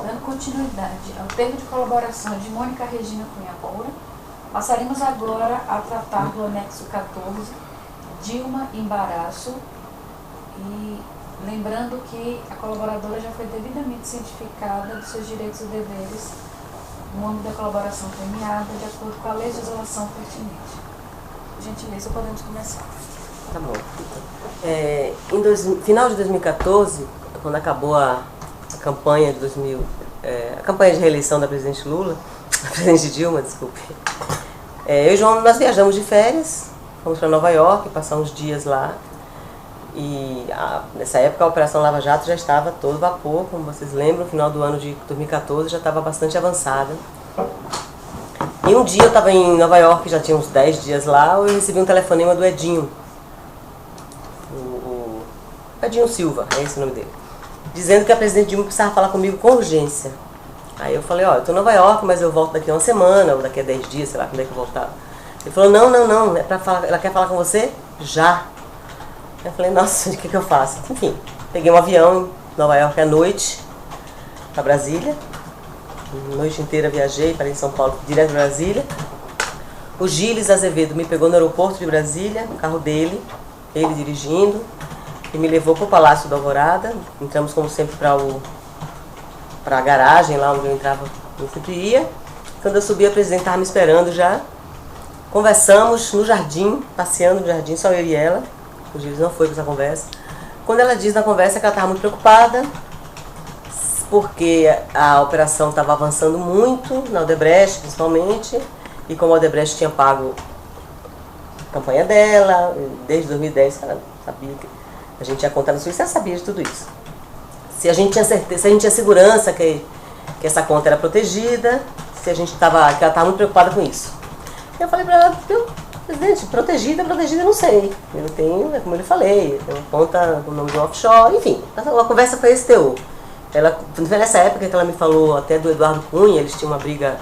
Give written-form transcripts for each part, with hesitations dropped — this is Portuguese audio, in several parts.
Dando continuidade ao termo de colaboração de Mônica Regina Cunha Moura, passaremos agora a tratar do anexo 14, Dilma Embaraço, e lembrando que a colaboradora já foi devidamente cientificada dos seus direitos e deveres no âmbito da colaboração premiada, de acordo com a legislação pertinente. Por gentileza, podemos começar. Tá bom. Final de 2014, quando acabou a campanha de a campanha de reeleição da presidente Lula, da presidente Dilma, desculpe, eu e João, nós viajamos de férias, fomos para Nova York, passar uns dias lá, e nessa época a Operação Lava Jato já estava a todo vapor, como vocês lembram, no final do ano de 2014 já estava bastante avançada. E um dia eu estava em Nova York, já tinha uns 10 dias lá, eu recebi um telefonema do Edinho, o Edinho Silva, é esse o nome dele, dizendo que a presidente Dilma precisava falar comigo com urgência. Aí eu falei, ó, eu estou em Nova York, mas eu volto daqui a uma semana, ou daqui a 10 dias, sei lá quando é que eu voltar. Ele falou, não, é pra falar, ela quer falar com você já. Eu falei, nossa, o que eu faço? Enfim, peguei um avião em Nova York à noite, para Brasília. A noite inteira viajei, parei em São Paulo, direto para Brasília. O Gilles Azevedo me pegou no aeroporto de Brasília, no carro dele, ele dirigindo, e me levou para o Palácio da Alvorada. Entramos, como sempre, para a garagem, lá onde eu entrava, eu sempre ia. Quando eu subi, a presidente estava me esperando já. Conversamos no jardim, passeando no jardim, só eu e ela. O Gilles não foi para essa conversa. Quando ela diz na conversa que ela estava muito preocupada, porque a operação estava avançando muito, na Odebrecht principalmente, e como a Odebrecht tinha pago a campanha dela, desde 2010 ela sabia que a gente ia contar na Suíça, ela sabia de tudo isso. Se a gente tinha certeza, se a gente tinha segurança que essa conta era protegida, se a gente que ela estava muito preocupada com isso. Eu falei para ela, presidente, protegida, eu não sei. Eu tenho, como eu lhe falei, tem uma conta com o nome de um offshore, enfim. A conversa foi esse teor. Foi nessa época que ela me falou até do Eduardo Cunha, eles tinham uma briga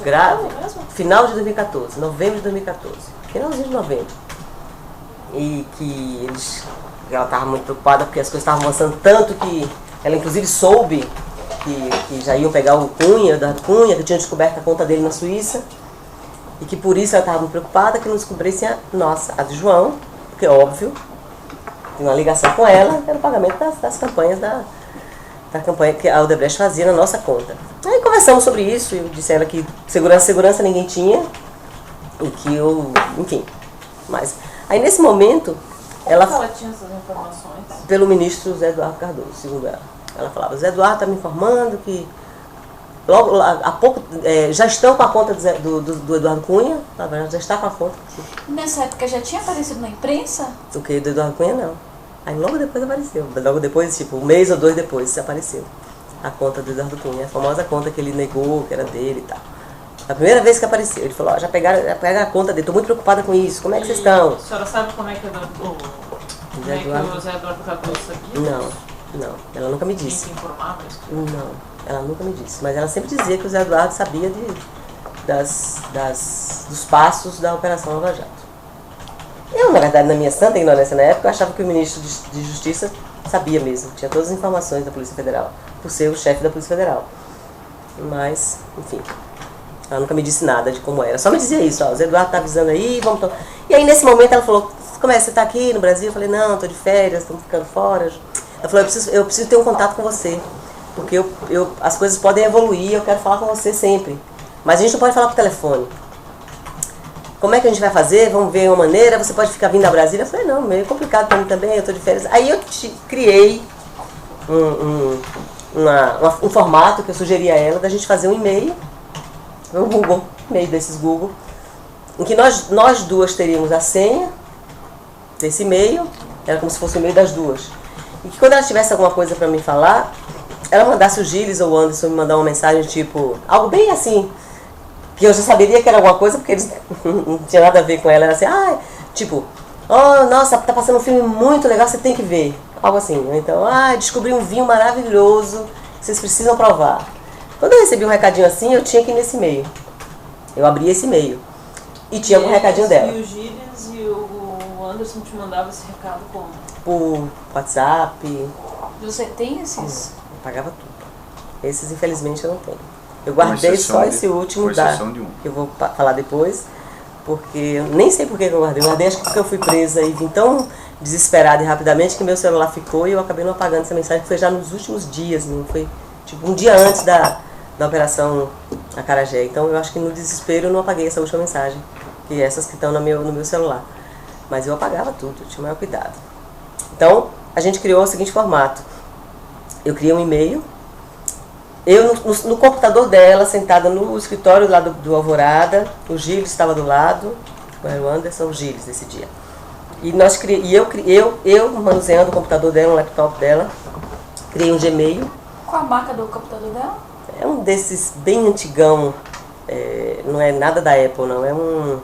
grave. Final de 2014, novembro de 2014. Finalzinho de novembro. E que ela estava muito preocupada porque as coisas estavam avançando tanto que ela inclusive soube que já iam pegar o Cunha, o Eduardo Cunha, que tinham descoberto a conta dele na Suíça. E que por isso ela estava muito preocupada que não descobrissem a de João, porque é óbvio, tem uma ligação com ela, era o pagamento das campanhas da campanha que a Odebrecht fazia na nossa conta. Aí conversamos sobre isso, eu disse a ela que segurança ninguém tinha, e que eu, enfim, mas aí nesse momento, ela tinha essas informações? Pelo ministro Zé Eduardo Cardoso, segundo ela. Ela falava, Zé Eduardo está me informando que logo há pouco já estão com a conta do Eduardo Cunha, já está com a conta. Nessa época já tinha aparecido na imprensa? O que? Do Eduardo Cunha não. Aí logo depois apareceu. Logo depois, tipo, um mês ou dois depois, apareceu a conta do Eduardo Cunha, a famosa conta que ele negou, que era dele e tal. A primeira vez que apareceu, ele falou, ó, já pegaram a conta dele, estou muito preocupada com isso, como é que vocês estão? A senhora sabe como é que o Zé Eduardo Cardoso sabia? Não, ela nunca me disse. Quem informava isso? Não, ela nunca me disse, mas ela sempre dizia que o Zé Eduardo sabia dos passos da Operação Lava Jato. Eu, na verdade, na minha santa ignorância na época, eu achava que o ministro de Justiça sabia mesmo, tinha todas as informações da Polícia Federal, por ser o chefe da Polícia Federal. Mas, enfim, ela nunca me disse nada de como era, só me dizia isso, ó, o Zé Eduardo tá avisando aí, vamos... E aí, nesse momento, ela falou, como é, você tá aqui no Brasil? Eu falei, não, estou de férias, estamos ficando fora. Ela falou, eu preciso ter um contato com você, porque as coisas podem evoluir, eu quero falar com você sempre, mas a gente não pode falar por telefone. Como é que a gente vai fazer? Vamos ver uma maneira, você pode ficar vindo a Brasília? Eu falei, não, meio complicado para mim também, eu estou de férias. Aí eu criei um formato que eu sugeri a ela, da gente fazer um e-mail, um Google, e-mail desses Google, em que nós duas teríamos a senha desse e-mail, era como se fosse o e-mail das duas. E que quando ela tivesse alguma coisa para me falar, ela mandasse o Gilles ou o Anderson me mandar uma mensagem tipo, algo bem assim, que eu já saberia que era alguma coisa, porque eles não tinha nada a ver com ela, era assim, tipo, oh, nossa, tá passando um filme muito legal, você tem que ver, algo assim. Então, descobri um vinho maravilhoso, vocês precisam provar. Quando eu recebi um recadinho assim, eu tinha que ir nesse e-mail. Eu abri esse e-mail e tinha algum recadinho dela. E o Gilles e o Anderson te mandavam esse recado como? Por WhatsApp. Você tem esses? Eu pagava tudo. Esses, infelizmente, eu não tenho. Eu guardei só esse último que eu vou falar depois, porque eu nem sei por que eu guardei. Eu guardei, acho que porque eu fui presa e vim tão desesperada e rapidamente que meu celular ficou e eu acabei não apagando essa mensagem, que foi já nos últimos dias, não foi tipo um dia antes da operação Acarajé. Então eu acho que no desespero eu não apaguei essa última mensagem, que é essas que estão no meu celular. Mas eu apagava tudo, eu tinha o maior cuidado. Então a gente criou o seguinte formato. Eu criei um e-mail, eu no computador dela, sentada no escritório lá do Alvorada, o Gilles estava do lado, era o Anderson, o Gilles desse dia. E eu manuseando o computador dela, o laptop dela, criei um Gmail. Qual a marca do computador dela? É um desses bem antigão, não é nada da Apple não, é um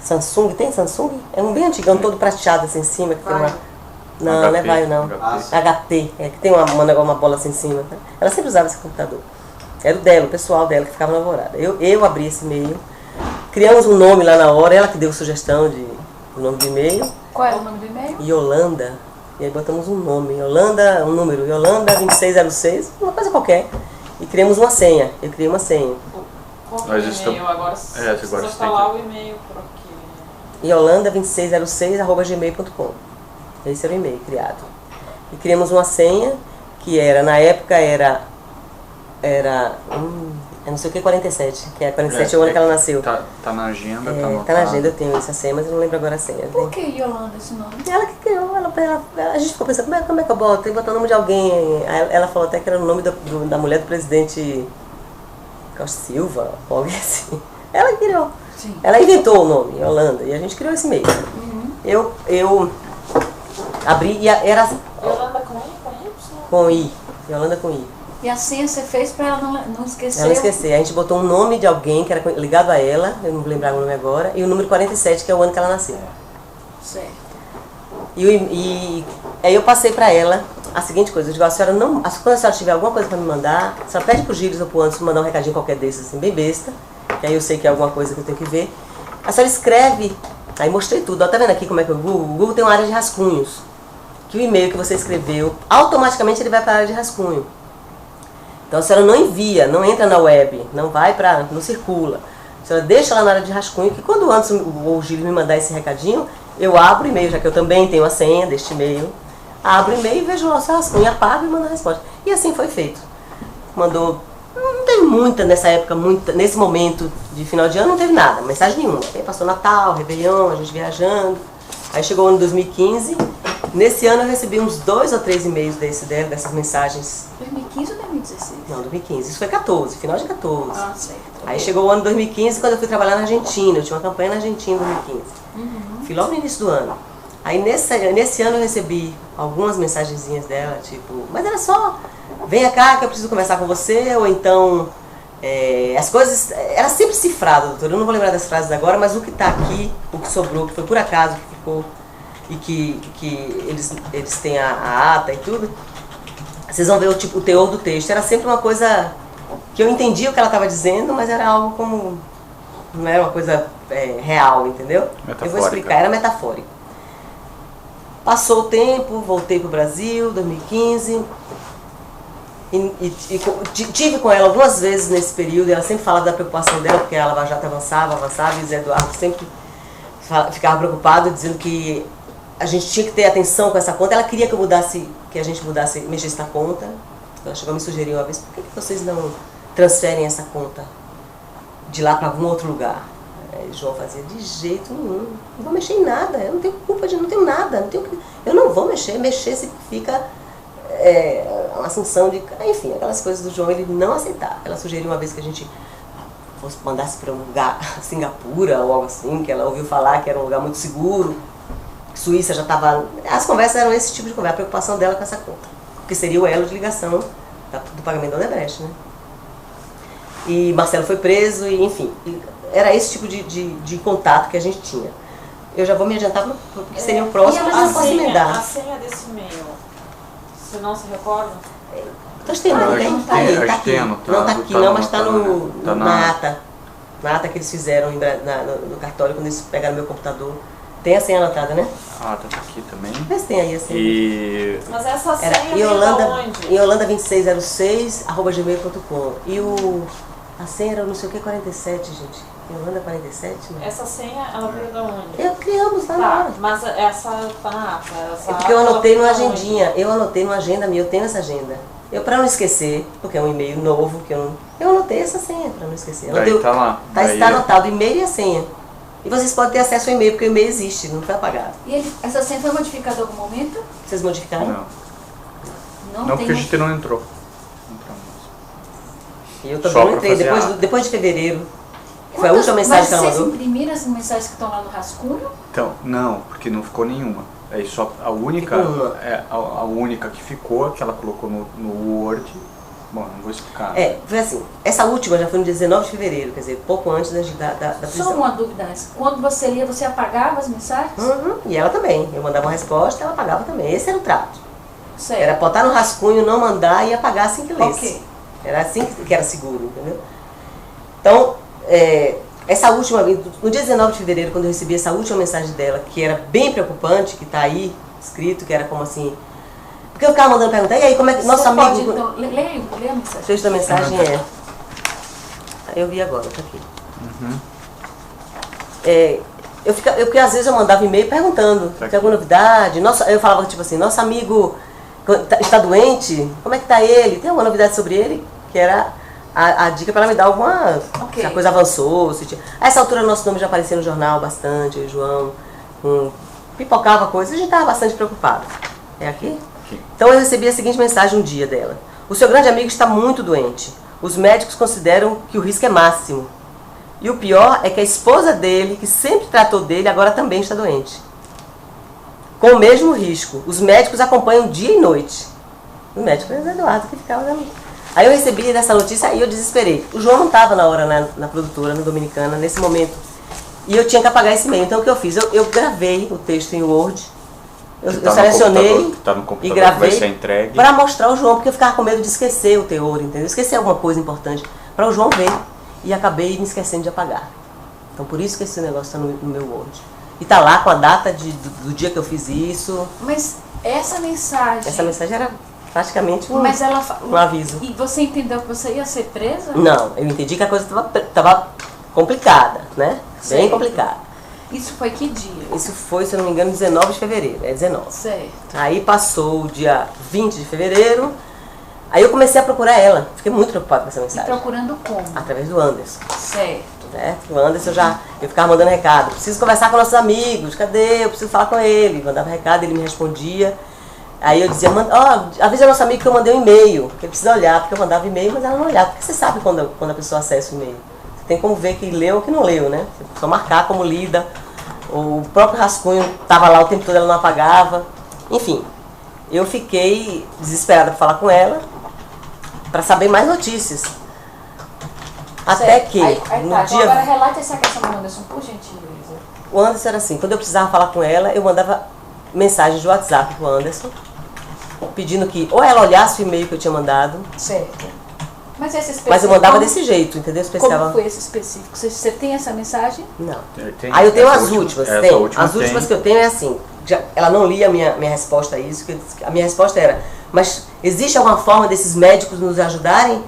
Samsung, tem Samsung? É um bem antigão, todo prateado assim em cima, que tem uma... Não, HP, não é Vaio não, HP, que tem uma bola assim em cima. Tá? Ela sempre usava esse computador. Era o dela, o pessoal dela que ficava na Alvorada. Eu abri esse e-mail, criamos um nome lá na hora, ela que deu sugestão o nome do e-mail. Qual é o nome do e-mail? Yolanda. E aí botamos um nome, Yolanda, um número, Yolanda 2606, uma coisa qualquer. E criamos uma senha. Eu criei uma senha. Qual é o e-mail? Agora precisa falar o e-mail por aqui. Yolanda2606@gmail.com. Esse era o e-mail criado. E criamos uma senha que era, na época era não sei o que, 47, que é 47 é o ano que ela nasceu. Tá na agenda, tá na agenda, eu tenho essa senha, mas eu não lembro agora a senha. Por que Yolanda esse nome? Ela que criou, a gente ficou pensando, como é que eu boto? Tem que botar o nome de alguém. Ela falou até que era o nome da mulher do presidente Costa Silva, ou alguém assim. Ela que criou. Sim. Ela inventou o nome, Yolanda, e a gente criou esse e-mail. Eu abri e era... Yolanda com I? Com Y? Com I. Yolanda com I. E a senha você fez pra ela não esquecer? Ela não esquecer. A gente botou um nome de alguém que era ligado a ela, eu não vou lembrar o nome agora, e o número 47, que é o ano que ela nasceu. Certo. E aí eu passei pra ela a seguinte coisa, eu digo, quando a senhora tiver alguma coisa pra me mandar, a senhora pede pro Gilles ou pro Anderson mandar um recadinho qualquer desses, assim, bem besta, que aí eu sei que é alguma coisa que eu tenho que ver. A senhora escreve, aí mostrei tudo, ó, tá vendo aqui como é que é o Google? O Google tem uma área de rascunhos, que o e-mail que você escreveu, automaticamente ele vai para a área de rascunho. Então a senhora não envia, não entra na web, não circula. A senhora deixa lá na área de rascunho, que quando o Anderson ou o Gilles me mandar esse recadinho, eu abro o e-mail, já que eu também tenho a senha deste e-mail, abro o e-mail e vejo lá o seu rascunho, apago e mando a resposta. E assim foi feito. Mandou, não teve muita nessa época, nesse momento de final de ano não teve nada, mensagem nenhuma. Aí passou Natal, Réveillon, a gente viajando. Aí chegou o ano de 2015, nesse ano eu recebi uns 2 ou 3 e-mails dessas mensagens. 2015 ou 2016? Não, 2015. Isso foi 14, final de 14. Ah, certo. Aí chegou o ano de 2015, quando eu fui trabalhar na Argentina. Eu tinha uma campanha na Argentina em 2015. Fui logo no início do ano. Aí nesse ano eu recebi algumas mensagenzinhas dela, tipo, mas era só, venha cá que eu preciso conversar com você, ou então, as coisas, era sempre cifrado, doutor. Eu não vou lembrar das frases agora, mas o que está aqui, o que sobrou, que foi por acaso que ficou, e que eles têm a ata e tudo, vocês vão ver o teor do texto. Era sempre uma coisa que eu entendia o que ela estava dizendo, mas era algo como, não era uma coisa real, entendeu? Eu vou explicar, era metafórico. Passou o tempo, voltei para o Brasil, 2015, e tive com ela algumas vezes nesse período, e ela sempre falava da preocupação dela, porque a Lava Jato avançava, e o Zé Eduardo sempre ficava preocupado, dizendo que a gente tinha que ter atenção com essa conta. Ela queria que a gente mexesse na conta. Ela chegou a me sugerir uma vez, por que vocês não transferem essa conta de lá para algum outro lugar? Aí João fazia, de jeito nenhum, não vou mexer em nada, eu não tenho culpa não tenho nada, eu não vou mexer significa uma assunção de, enfim, aquelas coisas do João, ele não aceitava. Ela sugeriu uma vez que a gente mandasse para um lugar, Singapura ou algo assim, que ela ouviu falar que era um lugar muito seguro, Suíça já estava, as conversas eram esse tipo de conversa, a preocupação dela com essa conta, porque seria o elo de ligação do pagamento da Odebrecht, né? E Marcelo foi preso, e enfim, era esse tipo de contato que a gente tinha. Eu já vou me adiantar porque seria o próximo, mas eu posso emendar. A senha desse e-mail, você não se recorda? Estou estendendo, não está aqui. Não está aqui não, mas está na ata. Na ata que eles fizeram no cartório, quando eles pegaram meu computador. Tem a senha anotada, né? Ah, tá aqui também. Vê se tem aí a senha. E... Mas essa senha Era veio da onde? Yolanda2606@gmail.com. E a senha era não sei o que 47, gente. Yolanda 47, né? Essa senha, ela veio da onde? Criamos lá na Tá, hora. mas essa tá na ata. É porque eu anotei numa agendinha. Eu anotei numa agenda minha, eu tenho essa agenda. Pra não esquecer, porque é um e-mail novo que eu anotei essa senha pra não esquecer. Daí tá lá. Tá anotado o e-mail e a senha. E vocês podem ter acesso ao e-mail, porque o e-mail existe, não foi apagado. E essa senha foi modificada em algum momento? Vocês modificaram? Não, porque a gente não entrou. E eu também não entrei, depois de fevereiro. Foi a última mensagem que ela mandou. Vocês imprimiram as mensagens que estão lá no rascunho? Então, não, porque não ficou nenhuma. Aí só a única, a única que ficou, que ela colocou no Word. Bom, não vou explicar. Foi assim, essa última já foi no dia 19 de fevereiro, quer dizer, pouco antes da prisão. Só uma dúvida antes. Quando você lia, você apagava as mensagens? E ela também. Eu mandava uma resposta, ela apagava também. Esse era o trato. Certo. Era botar no rascunho, não mandar e apagar assim que lesse. Ok. Era assim que era seguro, entendeu? Então, essa última, no dia 19 de fevereiro, quando eu recebi essa última mensagem dela, que era bem preocupante, que está aí escrito, que era como assim... Porque eu ficava mandando perguntar, e aí, como é que nosso amigo... Pode, então, leia a mensagem. O texto da mensagem eu vi agora, tá aqui. Porque às vezes eu mandava e-mail perguntando, tem alguma novidade? Eu falava tipo assim, nosso amigo está doente, como é que está ele? Tem alguma novidade sobre ele? Que era a dica para ela me dar alguma... Okay. Se a coisa avançou, se tinha... A essa altura nosso nome já aparecia no jornal bastante, eu e o João, pipocava coisa, a gente estava bastante preocupado. É aqui? Então eu recebi a seguinte mensagem um dia dela. O seu grande amigo está muito doente. Os médicos consideram que o risco é máximo. E o pior é que a esposa dele, que sempre tratou dele, agora também está doente. Com o mesmo risco. Os médicos acompanham dia e noite. O médico era o Eduardo que ficava dando. Aí eu recebi essa notícia e eu desesperei. O João não estava na hora na produtora, no Dominicana, nesse momento. E eu tinha que apagar esse e-mail. Então o que eu fiz? Eu gravei o texto em Word. Eu selecionei e gravei para mostrar ao João, porque eu ficava com medo de esquecer o teor, entendeu? Esquecer alguma coisa importante para o João ver. E acabei me esquecendo de apagar. Então por isso que esse negócio está no meu Word. E está lá com a data do dia que eu fiz isso. Mas essa mensagem... Essa mensagem era praticamente um aviso. E você entendeu que você ia ser presa? Não, eu entendi que a coisa estava complicada, né? Sei. Bem complicada. Isso foi que dia? Isso foi, se eu não me engano, 19 de fevereiro. É 19. Certo. Aí passou o dia 20 de fevereiro. Aí eu comecei a procurar ela. Fiquei muito preocupada com essa mensagem. E procurando como? Através do Anderson. Certo. O Anderson eu ficava mandando recado. Preciso conversar com nossos amigos. Cadê? Eu preciso falar com ele. Mandava recado, ele me respondia. Aí eu dizia, avisa nosso amigo que eu mandei um e-mail. Que ele precisa olhar, porque eu mandava e-mail, mas ela não olhava. Porque você sabe quando a pessoa acessa o e-mail. Tem como ver que leu ou que não leu, né? Só marcar como lida. O próprio rascunho estava lá o tempo todo, ela não apagava. Enfim, eu fiquei desesperada para falar com ela, para saber mais notícias. Até que no dia... Então agora relata essa questão do Anderson, por gentileza. O Anderson era assim, quando eu precisava falar com ela, eu mandava mensagens de WhatsApp pro Anderson, pedindo que ou ela olhasse o e-mail que eu tinha mandado. Certo. Mas esse específico... Mas eu mandava desse jeito, entendeu? Como foi esse específico? Você tem essa mensagem? Não. Aí eu tenho as últimas. As últimas que eu tenho é assim, ela não lia a minha resposta a isso, a minha resposta era, mas existe alguma forma desses médicos nos ajudarem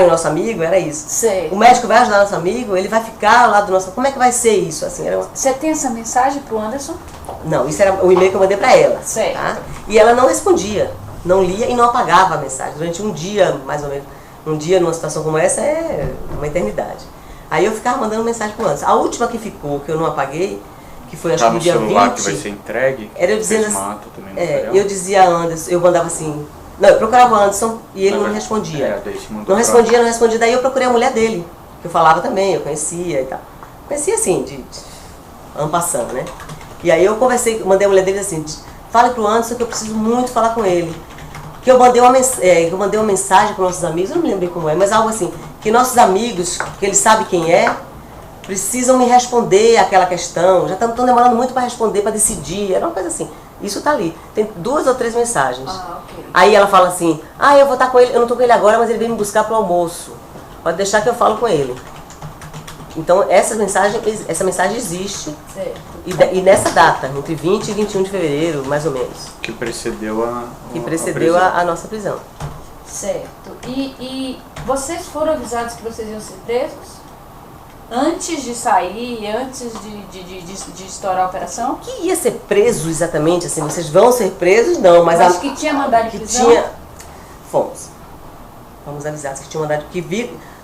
o nosso amigo? Era isso. Sei. O médico vai ajudar o nosso amigo, ele vai ficar ao lado do nosso... Como é que vai ser isso? Assim, Você tem essa mensagem pro Anderson? Não, isso era o e-mail que eu mandei pra ela. Certo. Tá? E ela não respondia, não lia e não apagava a mensagem. Durante um dia, mais ou menos. Um dia numa situação como essa é uma eternidade. Aí eu ficava mandando mensagem pro Anderson. A última que ficou, que eu não apaguei, que foi acho que no dia 20... que vai ser entregue, era eu dizendo assim, também eu dizia a Anderson, eu mandava assim... Não, eu procurava o Anderson e ele não me respondia. Não respondia, daí eu procurei a mulher dele, que eu falava também, eu conhecia e tal. Conhecia assim, de en passant, né? E aí eu mandei a mulher dele assim, fale pro Anderson que eu preciso muito falar com ele. Que eu mandei uma mensagem para nossos amigos, eu não me lembro como mas algo assim, que nossos amigos, que eles sabem quem é, precisam me responder aquela questão, já estão demorando muito para responder, para decidir, era uma coisa assim. Isso tá ali, tem 2 ou 3 mensagens. Okay. Aí ela fala assim, eu vou estar com ele, eu não estou com ele agora, mas ele veio me buscar para o almoço, pode deixar que eu falo com ele. Então essa mensagem existe. Certo. E nessa data, entre 20 e 21 de fevereiro, mais ou menos. Que precedeu a nossa prisão. Certo. E vocês foram avisados que vocês iam ser presos? Antes de sair, antes de estourar a operação? Que ia ser preso exatamente, assim, vocês vão ser presos? Não, mas... Acho que tinha mandado de prisão? Fomos avisados que tinha mandado...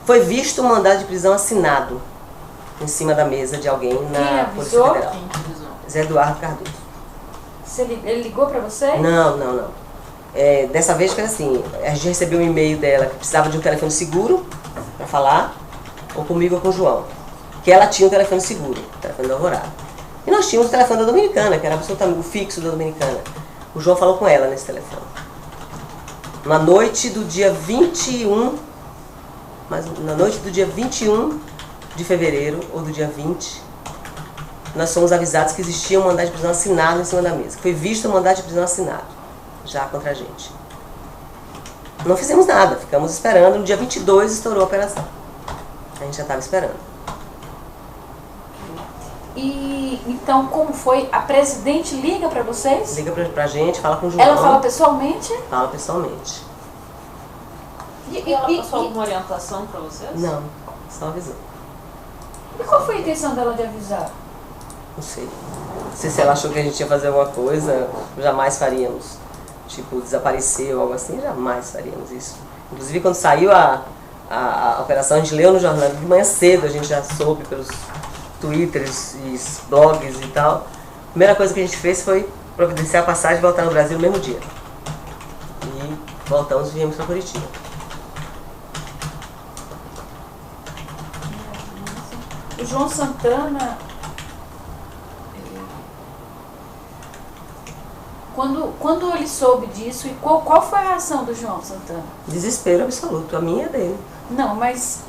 Foi visto um mandado de prisão assinado em cima da mesa de alguém na Polícia Federal. Zé Eduardo Cardoso. Ele ligou pra você? Não. Dessa vez foi assim, a gente recebeu um e-mail dela que precisava de um telefone seguro para falar, ou comigo ou com o João. Que ela tinha um telefone seguro, o telefone da Alvorada. E nós tínhamos o telefone da Dominicana, que era absolutamente o fixo da Dominicana. O João falou com ela nesse telefone. Na noite do dia 21, de fevereiro, ou do dia 20, nós fomos avisados que existia um mandado de prisão assinado em cima da mesa. Foi visto um mandado de prisão assinado, já contra a gente. Não fizemos nada, ficamos esperando. No dia 22 estourou a operação. A gente já estava esperando. E então, como foi? A presidente liga para vocês? Liga pra gente, fala com o João. Ela fala pessoalmente? Fala pessoalmente. E ela passou alguma orientação para vocês? Não, só avisou. E qual foi a intenção dela de avisar? Não sei. Não sei se ela achou que a gente ia fazer alguma coisa, jamais faríamos. Tipo, desaparecer ou algo assim, jamais faríamos isso. Inclusive, quando saiu a operação, a gente leu no jornal de manhã cedo, a gente já soube pelos twitters e blogs e tal. A primeira coisa que a gente fez foi providenciar a passagem e voltar no Brasil no mesmo dia. E voltamos e viemos para Curitiba. O João Santana, quando ele soube disso, e qual foi a reação do João Santana? Desespero absoluto, a minha é dele. Não, mas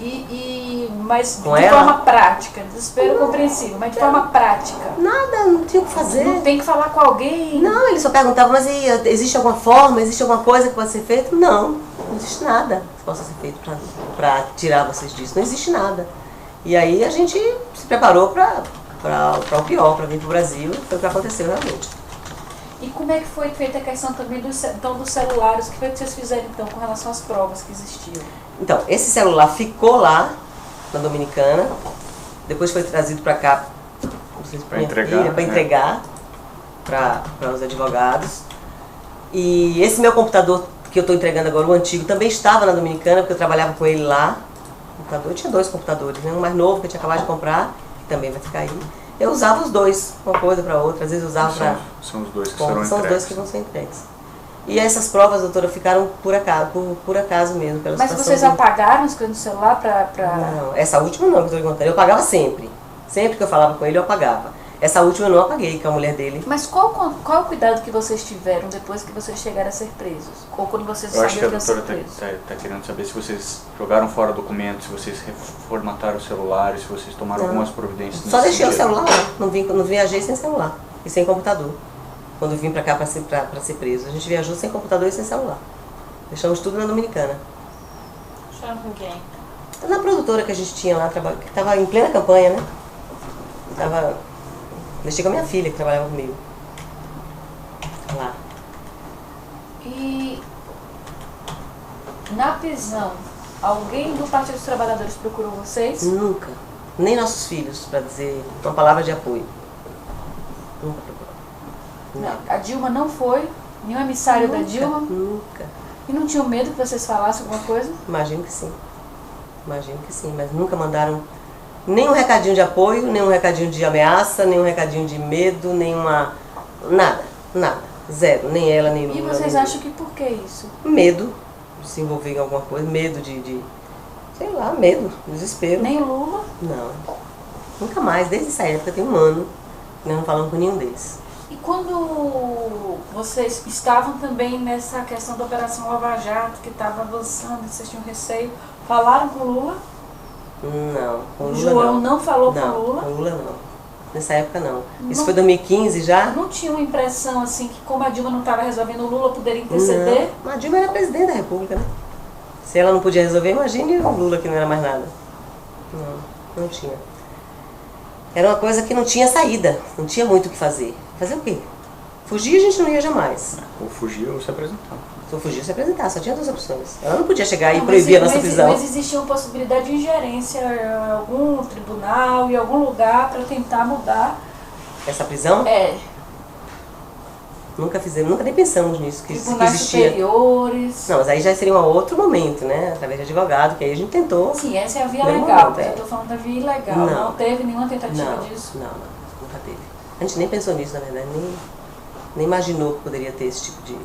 Com de ela? forma prática, desespero compreensível, mas de forma prática. Nada, não tinha o que fazer. Não tem que falar com alguém? Não, ele só perguntava, mas existe alguma forma, existe alguma coisa que pode ser feita? Não existe nada que possa ser feito para tirar vocês disso, não existe nada. E aí a gente se preparou para o pior, para vir para o Brasil, foi o que aconteceu realmente. E como é que foi feita a questão também dos celulares? O que foi que vocês fizeram então com relação às provas que existiam? Então, esse celular ficou lá na Dominicana, depois foi trazido para cá para entregar para os advogados. E esse meu computador que eu estou entregando agora, o antigo, também estava na Dominicana, porque eu trabalhava com ele lá. Eu tinha 2 computadores, né? Um mais novo que eu tinha acabado de comprar, que também vai ficar aí. Eu usava os 2, uma coisa para outra, às vezes eu usava para... São os 2 que serão entregues. São os 2 que vão ser entregues. E essas provas, doutora, ficaram por acaso mesmo. Pela Mas vocês apagaram as coisas no celular para... Não, essa última não que eu estou contando. Eu apagava sempre. Sempre que eu falava com ele, eu apagava. Essa última eu não apaguei, que é a mulher dele. Mas qual o cuidado que vocês tiveram depois que vocês chegaram a ser presos? Ou quando vocês sabiam que iam ser presos? Eu acho que a doutora está querendo saber se vocês jogaram fora documentos, se vocês reformataram o celular, se vocês tomaram algumas providências. Só deixei o celular lá. Não viajei sem celular e sem computador. Quando vim para cá para ser preso. A gente viajou sem computador e sem celular. Deixamos tudo na Dominicana. Deixaram com quem? Na produtora que a gente tinha lá, que estava em plena campanha, né? Deixei com a minha filha, que trabalhava comigo. Lá. E na prisão, alguém do Partido dos Trabalhadores procurou vocês? Nunca. Nem nossos filhos, para dizer uma palavra de apoio. Nunca procurou. Não. A Dilma não foi? Nenhum emissário da Dilma? Nunca. E não tinham medo que vocês falassem alguma coisa? Imagino que sim, mas nunca mandaram nenhum recadinho de apoio, nenhum recadinho de ameaça, nenhum recadinho de medo, nenhuma... Nada. Zero. Nem ela, nem Lula. E vocês acham que por que isso? Medo de se envolver em alguma coisa, medo sei lá, medo, desespero. Nem Lula? Não. Nunca mais, desde essa época, tem um ano, nós não falamos com nenhum deles. E quando vocês estavam também nessa questão da Operação Lava Jato, que estava avançando, vocês tinham receio, falaram com o Lula? Não, com o Lula João não falou com o Lula? Lula? Com o Lula não. Nessa época não. Isso foi 2015 já? Não tinha uma impressão assim que como a Dilma não estava resolvendo, o Lula poderia interceder? Não, a Dilma era presidente da República, né? Se ela não podia resolver, imagine o Lula que não era mais nada. Não tinha. era uma coisa que não tinha saída, não tinha muito o que fazer. Fazer o quê? Fugir a gente não ia jamais. Ou fugir ou se apresentar. Se eu fugir, se apresentar, só tinha duas opções. Ela não podia chegar e Não, proibir a nossa prisão. Mas existia uma possibilidade de ingerência em algum tribunal, em algum lugar, para tentar mudar. Essa prisão? É, Nunca fizemos, nunca nem pensamos nisso, que tribunais existia. superiores. Não, mas aí já seria um outro momento, né? Através de advogado, que aí a gente tentou. Sim, essa é a via Demorou, legal, é. eu estou falando da via ilegal. Não. Não teve nenhuma tentativa Não, disso. não, nunca teve. A gente nem pensou nisso, na verdade, nem imaginou que poderia ter esse tipo de...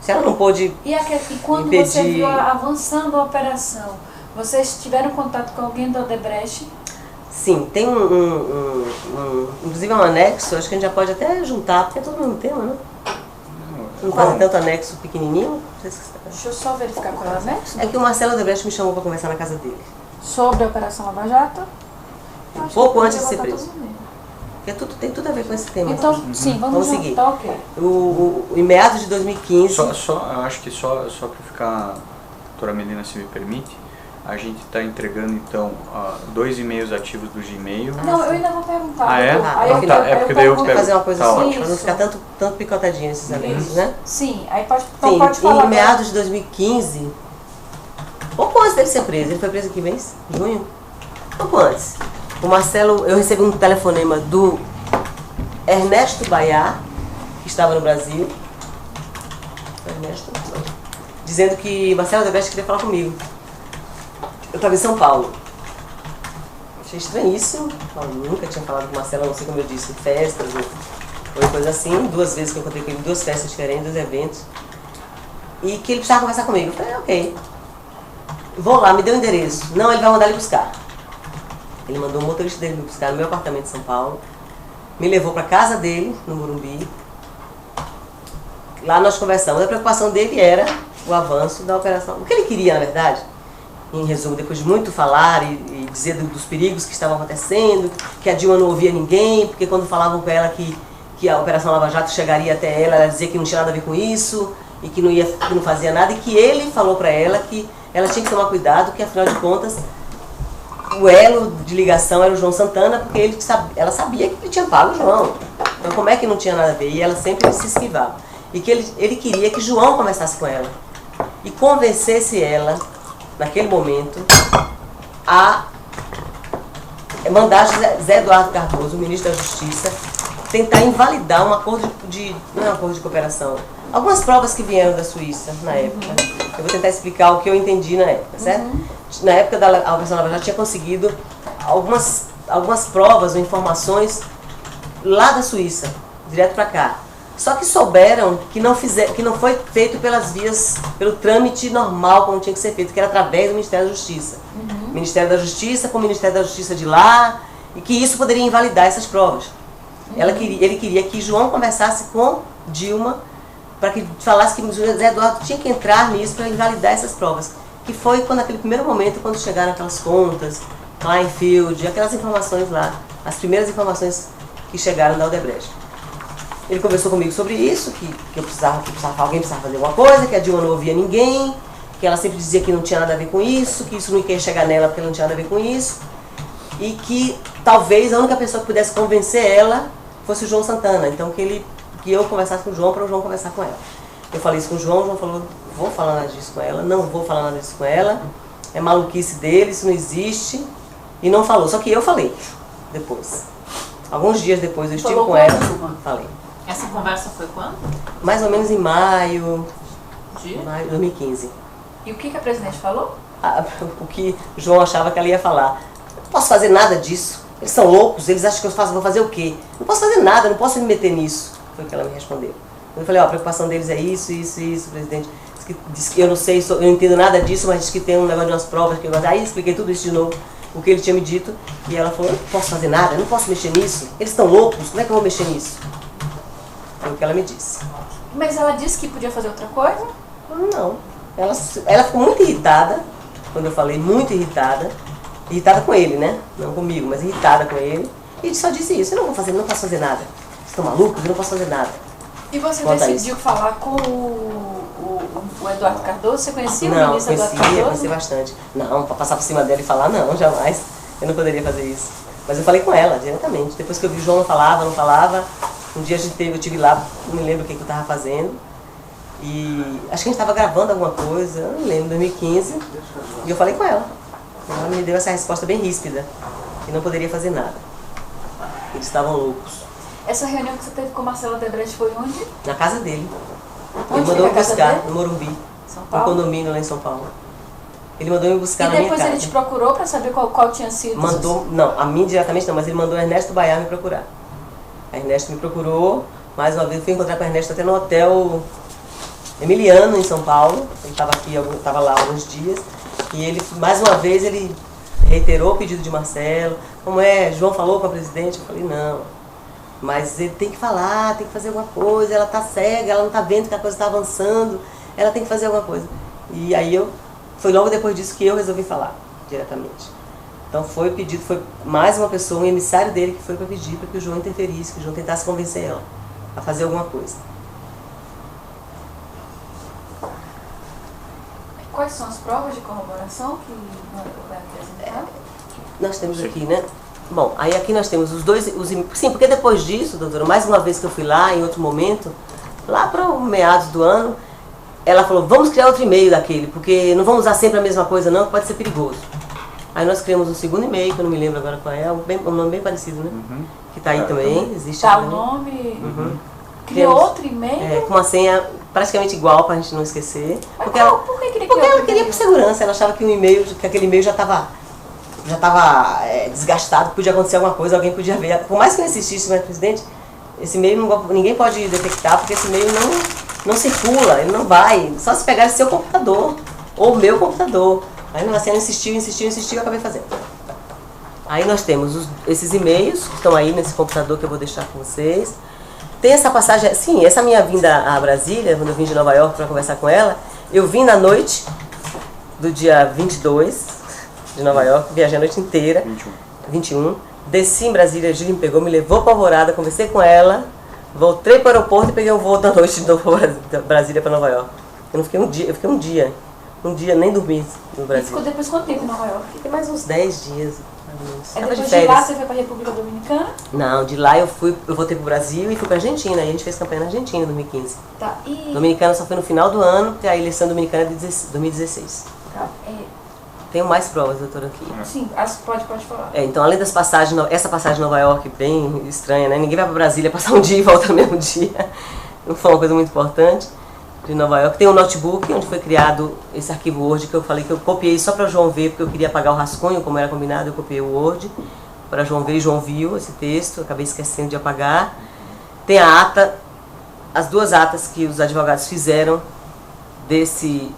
Se ela não pôde E quando impedir... você viu avançando a operação, vocês tiveram contato com alguém da Odebrecht? Sim, tem inclusive um anexo, acho que a gente já pode até juntar, porque é todo o mesmo tema, né? Não faz tanto anexo pequenininho. Não sei se... Deixa eu só verificar qual é o anexo. É que o Marcelo Odebrecht me chamou para conversar na casa dele. Sobre a Operação Lava Jato? Acho Pouco que antes de ser poderia preso. botar tudo nele. Porque tem tudo a ver com esse tema. Então, sim, vamos seguir. Tá ok. Em meados de 2015... Eu acho que só para ficar, doutora Melina, se me permite, a gente está entregando então 2 e-mails ativos do Gmail. Não, eu ainda vou perguntar. Ah, é? Aí Então tá, é porque daí eu Vamos pego. fazer uma coisa Tá assim, ótimo. para não ficar tanto picotadinho esses anexos, né? Sim, aí pode, então Sim, pode falar. em agora. meados de 2015, pouco antes dele ser preso, ele foi preso que mês? Junho? Pouco antes. O Marcelo, eu recebi um telefonema do Ernesto Baiá, que estava no Brasil. Ernesto? Não. Dizendo que Marcelo Odebrecht queria falar comigo. Eu estava em São Paulo. Achei estranhíssimo. Eu nunca tinha falado com o Marcelo, não sei como eu disse, em festas ou coisa assim. 2 vezes que eu encontrei com ele, 2 festas diferentes, 2 eventos. E que ele precisava conversar comigo. Eu falei, ok. Vou lá, me deu o endereço. Não, ele vai mandar ele buscar. Ele mandou o motorista dele me buscar no meu apartamento em São Paulo. Me levou para casa dele, no Morumbi. Lá nós conversamos. A preocupação dele era o avanço da operação. O que ele queria, na verdade, em resumo, depois de muito falar e dizer dos perigos que estavam acontecendo, que a Dilma não ouvia ninguém, porque quando falavam com ela que a Operação Lava Jato chegaria até ela dizia que não tinha nada a ver com isso, e que não fazia nada, e que ele falou para ela que ela tinha que tomar cuidado, que afinal de contas o elo de ligação era o João Santana, porque ela sabia que ele tinha pago o João. Então como é que não tinha nada a ver? E ela sempre se esquivava. E que ele queria que João conversasse com ela e convencesse ela, naquele momento, a mandar Zé Eduardo Cardoso, o ministro da Justiça, tentar invalidar um acordo não é um acordo de cooperação, algumas provas que vieram da Suíça na época. Eu vou tentar explicar o que eu entendi na época, certo? Na época da Operação Lava Jato tinha conseguido algumas provas ou informações lá da Suíça, direto para cá. Só que souberam que não foi feito pelo trâmite normal como tinha que ser feito, que era através do Ministério da Justiça. Ministério da Justiça com o Ministério da Justiça de lá, e que isso poderia invalidar essas provas. Ele queria que João conversasse com Dilma para que falasse que o José Eduardo tinha que entrar nisso para invalidar essas provas. Que foi naquele primeiro momento, quando chegaram aquelas contas, Kleinfeld, aquelas informações lá, as primeiras informações que chegaram da Odebrecht. Ele conversou comigo sobre isso, que alguém precisava fazer alguma coisa, que a Dilma não ouvia ninguém, que ela sempre dizia que não tinha nada a ver com isso, que isso não ia chegar nela porque não tinha nada a ver com isso, e que talvez a única pessoa que pudesse convencer ela fosse o João Santana. Então que eu conversasse com o João para o João conversar com ela. Eu falei isso com o João falou, vou falar nada disso com ela, não vou falar nada disso com ela, é maluquice dele, isso não existe, e não falou. Só que eu falei depois. Alguns dias depois eu estive com ela, falei. Essa conversa foi quando? Mais ou menos em maio De 2015. E o que a presidente falou? O que o João achava que ela ia falar. Não posso fazer nada disso. Eles são loucos, eles acham que eu vou fazer o quê? Não posso fazer nada, não posso me meter nisso. Foi o que ela me respondeu. Eu falei, a preocupação deles é isso, presidente. Diz que eu não sei, eu não entendo nada disso, mas diz que tem um negócio de umas provas que eu... Aí expliquei tudo isso de novo, o que ele tinha me dito. E ela falou, eu não posso fazer nada, eu não posso mexer nisso. Eles estão loucos, como é que eu vou mexer nisso? Foi o que ela me disse. Mas ela disse que podia fazer outra coisa? Não. Ela ficou muito irritada, quando eu falei, muito irritada. Irritada com ele, né? Não comigo, mas irritada com ele. E só disse isso, eu não posso fazer nada. Vocês estão malucos? Eu não posso fazer nada. E você Quanto a decidiu falar com o Eduardo Cardoso? Você conhecia o ministro Eduardo Cardoso? Não, conhecia bastante. Não, para passar por cima dela e falar, não, jamais. Eu não poderia fazer isso. Mas eu falei com ela diretamente. Depois que eu vi o João não falava. Um dia eu estive lá, não me lembro o que eu estava fazendo. E acho que a gente estava gravando alguma coisa, não me lembro, em 2015. E eu falei com ela. Ela me deu essa resposta bem ríspida, que não poderia fazer nada. Eles estavam loucos. Essa reunião que você teve com o Marcelo Odebrecht foi onde? Na casa dele. Onde Ele mandou me fica a casa buscar dele? no Morumbi, São no Paulo? condomínio lá em São Paulo. Ele mandou me buscar E na minha depois casa. ele te procurou para saber qual tinha sido? Mandou, não, a mim diretamente não, mas ele mandou o Ernesto Baiar me procurar. A Ernesto me procurou, mais uma vez eu fui encontrar com o Ernesto até no hotel Emiliano, em São Paulo. Ele estava lá alguns dias. E ele, mais uma vez, ele reiterou o pedido de Marcelo. Como João falou com a presidente? Eu falei, não. Mas ele tem que falar, tem que fazer alguma coisa. Ela está cega, ela não está vendo que a coisa está avançando. Ela tem que fazer alguma coisa. E aí foi logo depois disso que eu resolvi falar, diretamente. Então foi mais uma pessoa, um emissário dele que foi para pedir para que o João interferisse, que o João tentasse convencer ela a fazer alguma coisa. Quais são as provas de corroboração que vai apresentar? Nós temos aqui, né? Bom, aí aqui nós temos os dois... Sim, porque depois disso, doutora, mais uma vez que eu fui lá, em outro momento, lá para meados do ano, ela falou, vamos criar outro e-mail daquele, porque não vamos usar sempre a mesma coisa não, que pode ser perigoso. Aí nós criamos um segundo e-mail, que eu não me lembro agora qual é, um nome bem parecido, né? Uhum. Que está aí também, existe Tá aí o também. nome, Uhum. criou Temos, outro e-mail? com uma senha praticamente igual, para a gente não esquecer. Mas Porque por que queria porque criar ela outro queria e-mail? por segurança, ela achava que aquele e-mail já estava desgastado, podia acontecer alguma coisa, alguém podia ver. Por mais que eu insistisse, mas presidente, esse e-mail ninguém pode detectar, porque esse e-mail não circula, ele não vai. Só se pegar seu computador, ou o meu computador. Aí ela insistiu, eu acabei fazendo. Aí nós temos esses e-mails que estão aí nesse computador que eu vou deixar com vocês. Tem essa passagem, sim, essa minha vinda a Brasília, quando eu vim de Nova York para conversar com ela, eu vim na noite do dia 22 de Nova York, viajei a noite inteira, 21, desci em Brasília, a Júlia me pegou, me levou para Alvorada, conversei com ela, voltei para o aeroporto e peguei o voo da noite de novo da Brasília para Nova York. Eu não fiquei um dia nem dormi no E Brasil. ficou depois quanto tempo em Nova York? Fiquei mais uns 10 dias. Aí Tava depois de de lá férias. você foi para a República Dominicana? Não, de lá eu voltei pro Brasil e fui pra Argentina. Aí a gente fez campanha na Argentina em 2015. Tá, e... Dominicana só foi no final do ano, porque a eleição dominicana é de 2016. Tá, Tenho mais provas, doutora, aqui. sim, pode falar. Então, além das passagens, essa passagem de Nova York, bem estranha, né? Ninguém vai pra Brasília passar um dia e volta no mesmo dia. Não foi uma coisa muito importante. De Nova York. Tem um notebook onde foi criado esse arquivo Word que eu falei que eu copiei só para João ver, porque eu queria apagar o rascunho, como era combinado, eu copiei o Word para João ver e João viu esse texto, acabei esquecendo de apagar. Tem a ata, as duas atas que os advogados fizeram desse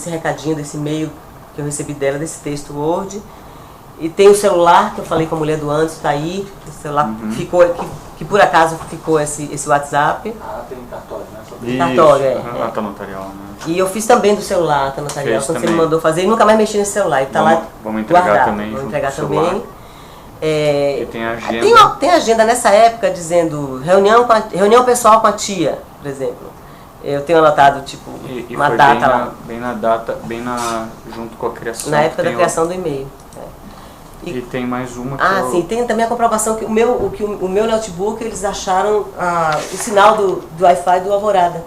recadinho, desse e-mail que eu recebi dela, desse texto Word. E tem o celular, que eu falei com a mulher do antes, está aí, o celular ficou, que por acaso ficou esse WhatsApp. Ah, tem cartório, né? Isso, Cartório, ata notarial, né? E eu fiz também do celular, ata notarial, Fez quando você também. me mandou fazer, e nunca mais mexi nesse celular, e tá lá Vamos entregar guardado. também Vamos junto entregar com o celular. também. E tem a agenda. Tem agenda nessa época dizendo reunião pessoal com a tia, por exemplo. Eu tenho anotado, tipo, E uma foi data lá. bem na data, junto com a criação. Na época da tem criação do e-mail. E tem mais uma que Sim, tem também a comprovação que o meu notebook, eles acharam o sinal do Wi-Fi do Alvorada,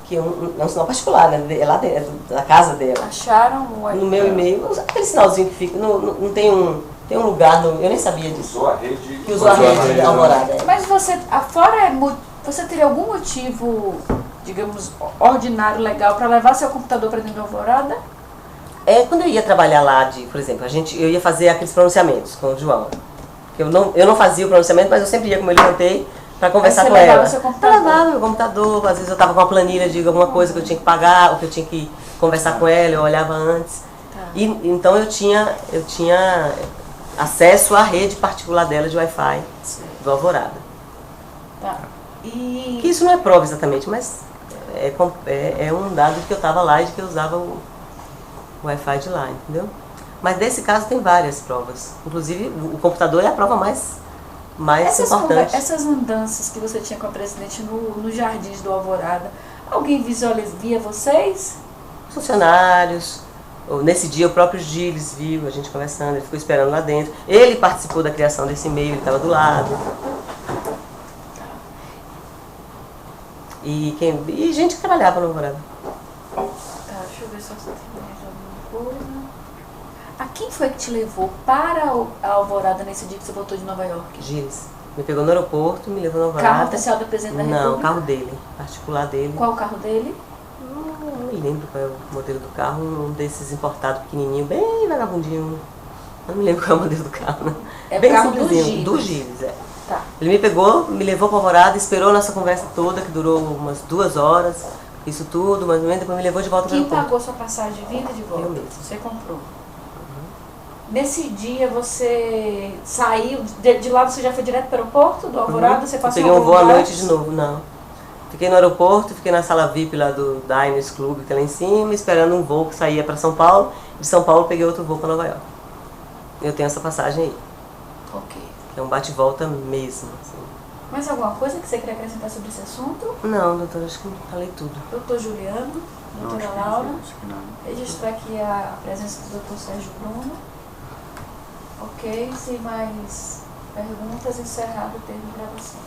que é um sinal particular, né? É lá dentro, da casa dela. Acharam o Wi-Fi? No meu e-mail, aquele sinalzinho que fica, não tem um lugar, eu nem sabia disso. Usou a rede. Que usou a rede da Alvorada. Mas você teria algum motivo, digamos, ordinário, legal, para levar seu computador para dentro da Alvorada? Quando eu ia trabalhar lá, por exemplo, eu ia fazer aqueles pronunciamentos com o João. Eu não fazia o pronunciamento, mas eu sempre ia, como eu levantei, para conversar com ela. Você levava seu computador? Eu levava meu computador, às vezes eu estava com uma planilha de alguma coisa que eu tinha que pagar, ou que eu tinha que conversar com ela, eu olhava antes. Tá. E então eu tinha acesso à rede particular dela de Wi-Fi do Alvorada. Tá. E... Que isso não é prova exatamente, mas é um dado de que eu estava lá e de que eu usava o Wi-Fi de lá, entendeu? Mas nesse caso tem várias provas. Inclusive o computador é a prova mais importante. Essas andanças que você tinha com a presidente no Jardins do Alvorada, alguém via vocês? Funcionários, Nesse dia o próprio Gilles viu a gente conversando, ele ficou esperando lá dentro. Ele participou da criação desse e-mail, ele estava do lado. E gente que trabalhava no Alvorada. Tá, deixa eu ver se eu tenho mais alguma coisa. A quem foi que te levou para a Alvorada nesse dia que você voltou de Nova York? Gilles. Me pegou no aeroporto, me levou no Alvorada. Carro oficial do presidente da República? Não, carro dele, particular dele. Qual o carro dele? Não me lembro qual é o modelo do carro, um desses importados pequenininho, bem vagabundinho. Não me lembro qual é o modelo do carro, né? É bem o carro simplesinho, do Gilles, é. Tá. Ele me pegou, me levou para Alvorada, esperou a nossa conversa toda, que durou umas 2 horas, isso tudo, mais ou menos, depois me levou de volta para o Quem aeroporto. pagou sua passagem de vinda e de volta? Eu mesmo. Você comprou. Nesse dia você saiu, de lá você já foi direto para o aeroporto do Alvorada? Você passou peguei um voo à lugar? noite de novo, não. Fiquei no aeroporto, fiquei na sala VIP lá do Diners Club, que é lá em cima, esperando um voo que saía para São Paulo. De São Paulo peguei outro voo para Nova York. Eu tenho essa passagem aí. Ok. Que é um bate-volta mesmo. Assim. Mais alguma coisa que você queria acrescentar sobre esse assunto? Não, doutora, acho que falei tudo. Doutor Juliano, Não, doutora acho que Laura, não, acho que não. registrar aqui a presença do doutor Sérgio Bruno. Ok, sem mais perguntas, encerrado o termo de gravação.